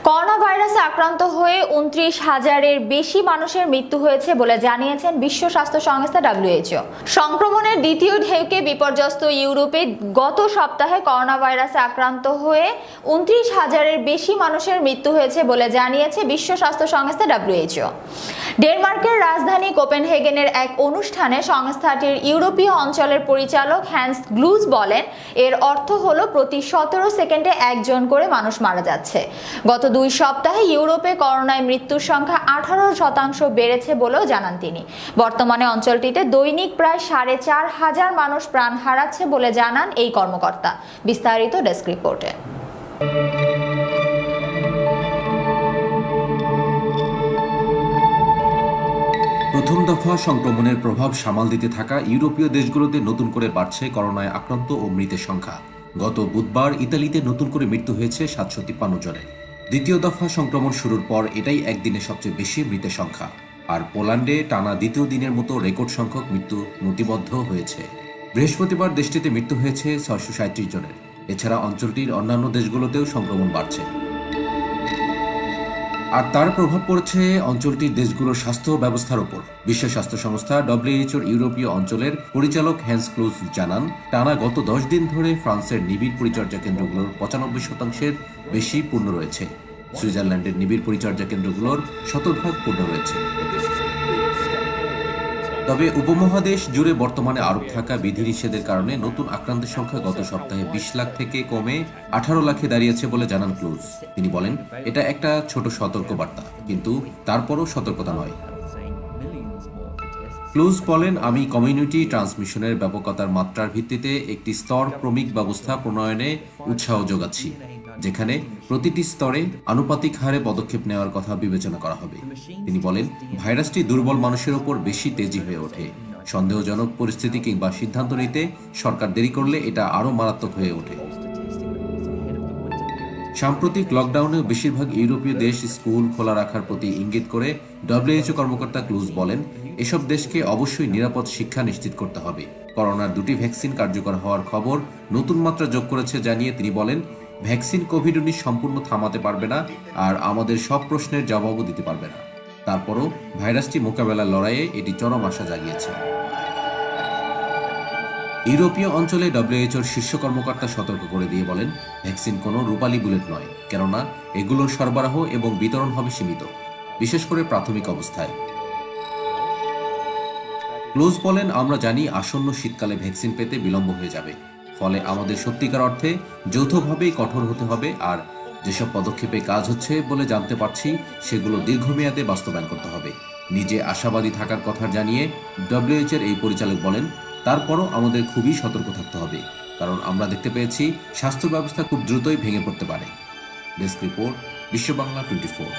Corona ভাইরাসে আক্রান্ত হয়ে ২৯,০০০-এর বেশি মানুষের মৃত্যু হয়েছে বলে জানিয়েছেন বিশ্ব স্বাস্থ্য সংস্থা WHO। সংক্রমণের দ্বিতীয় ঢেউকে বিপর্যস্ত ইউরোপে গত সপ্তাহে করোনা ভাইরাসে আক্রান্ত হয়ে ২৯,০০০-এর বেশি মানুষের মৃত্যু হয়েছে বলে জানিয়েছে বিশ্ব স্বাস্থ্য সংস্থা WHO। ডেনমার্কের রাজধানী কোপেনহেগেনের এক অনুষ্ঠানে সংস্থাটির ইউরোপীয় অঞ্চলের পরিচালক হ্যান্স গ্লুজ বলেন, এর অর্থ হলো প্রতি ১৭ সেকেন্ডে একজন করে মানুষ মারা যাচ্ছে। গত ২ সপ্তাহে ইউরোপে করোনায় মৃত্যুর সংখ্যা ১৮% বেড়েছে বলেও জানান তিনি। বর্তমানে অঞ্চলটিতে দৈনিক প্রায় ৪,৫০০ মানুষ প্রাণ হারাচ্ছে বলে জানান এই কর্মকর্তা। বিস্তারিত ডেস্ক রিপোর্টে। প্রথম দফা সংক্রমণের প্রভাব সামাল দিতে থাকা ইউরোপীয় দেশগুলোতে নতুন করে বাড়ছে করোনায় আক্রান্ত ও মৃতের সংখ্যা। গত বুধবার ইতালিতে নতুন করে মৃত্যু হয়েছে ৭৫৩ জনের। দ্বিতীয় দফা সংক্রমণ শুরুর পর এটাই একদিনে সবচেয়ে বেশি মৃতের সংখ্যা। আর পোল্যান্ডে টানা দ্বিতীয় দিনের মতো রেকর্ড সংখ্যক মৃত্যু নথিবদ্ধ হয়েছে। বৃহস্পতিবার দেশটিতে মৃত্যু হয়েছে ৬৩৭ জনের। এছাড়া অঞ্চলটির অন্যান্য দেশগুলোতেও সংক্রমণ বাড়ছে। আর তার প্রভাব পড়ছে অঞ্চলটির দেশগুলোর স্বাস্থ্য ব্যবস্থার উপর। বিশ্ব স্বাস্থ্য সংস্থা WHO ইউরোপীয় অঞ্চলের পরিচালক হ্যান্স ক্লুজ জানান, টানা গত ১০ দিন ধরে ফ্রান্সের নিবিড় পরিচর্যা কেন্দ্রগুলোর ৯৫%-এর বেশি পূর্ণ রয়েছে। সুইজারল্যান্ডের নিবিড় পরিচর্যা কেন্দ্রগুলোর ১০০% পূর্ণ রয়েছে। তবে উপমহাদেশ জুড়ে বর্তমানে আরোপ থাকা বিধিনিষেধের কারণে নতুন আক্রান্তের সংখ্যা গত সপ্তাহে ২০ লাখ থেকে কমে ১৮ লাখে দাঁড়িয়েছে বলে জানান ক্লুজ। তিনি বলেন, এটা একটা ছোট সতর্কবার্তা, কিন্তু তারপরও সতর্কতা নয়। ক্লুজ বলেন, আমি কমিউনিটি ট্রান্সমিশনের ব্যাপকতার মাত্রার ভিত্তিতে একটি স্তর ক্রমিক ব্যবস্থা প্রণয়নে উৎসাহ যোগাচ্ছি, যেখানে প্রতিটি স্তরে আনুপাতিক হারে পদক্ষেপ নেওয়ার কথা বিবেচনা করা হবে। তিনি বলেন, ভাইরাসটি দুর্বল মানুষের ওপর বেশি তেজি হয়ে ওঠে। সন্দেহজনক পরিস্থিতি কিংবা সিদ্ধান্ত নিতে সরকার দেরি করলে এটা আরও মারাত্মক হয়ে ওঠে। সাম্প্রতিক লকডাউনে বেশিরভাগ ইউরোপীয় দেশ স্কুল খোলা রাখার প্রতি ইঙ্গিত করে WHO কর্মকর্তা ক্লুজ বলেন, এসব দেশকে অবশ্যই নিরাপদ শিক্ষা নিশ্চিত করতে হবে। করোনার ২টি ভ্যাকসিন কার্যকর হওয়ার খবর নতুন মাত্রা যোগ করেছে জানিয়ে তিনি বলেন, ভ্যাকসিন কোভিড-১৯ সম্পূর্ণ থামাতে পারবে না, আর আমাদের সব প্রশ্নের জবাবও দিতে পারবে না। তারপরও ভাইরাসটি মোকাবেলার লড়াইয়ে এটি চরম আশা জাগিয়েছে। ইউরোপীয় অঞ্চলে WHO শীর্ষ কর্মকর্তা সতর্ক করে দিয়ে বলেন, ভ্যাকসিন কোনো রূপালী বুলেট নয়, কেননা এগুলোর সরবরাহ এবং বিতরণ হবে সীমিত, বিশেষ করে প্রাথমিক অবস্থায়। ক্লুজ বলেন, আমরা জানি আসন্ন শীতকালে ভ্যাকসিন পেতে বিলম্ব হয়ে যাবে, ফলে আমাদের সত্যিকার অর্থে যৌথভাবেই কঠোর হতে হবে, আর যেসব পদক্ষেপে কাজ হচ্ছে বলে জানতে পারছি সেগুলো দীর্ঘমেয়াদে বাস্তবায়ন করতে হবে। নিজে আশাবাদী থাকার কথা জানিয়ে WHO এই পরিচালক বলেন, তারপরও আমাদের খুবই সতর্ক থাকতে হবে, কারণ আমরা দেখতে পেয়েছি স্বাস্থ্য ব্যবস্থা খুব দ্রুতই ভেঙে পড়তে পারে। ডেস্ক রিপোর্ট, বিশ্ব বাংলা 24।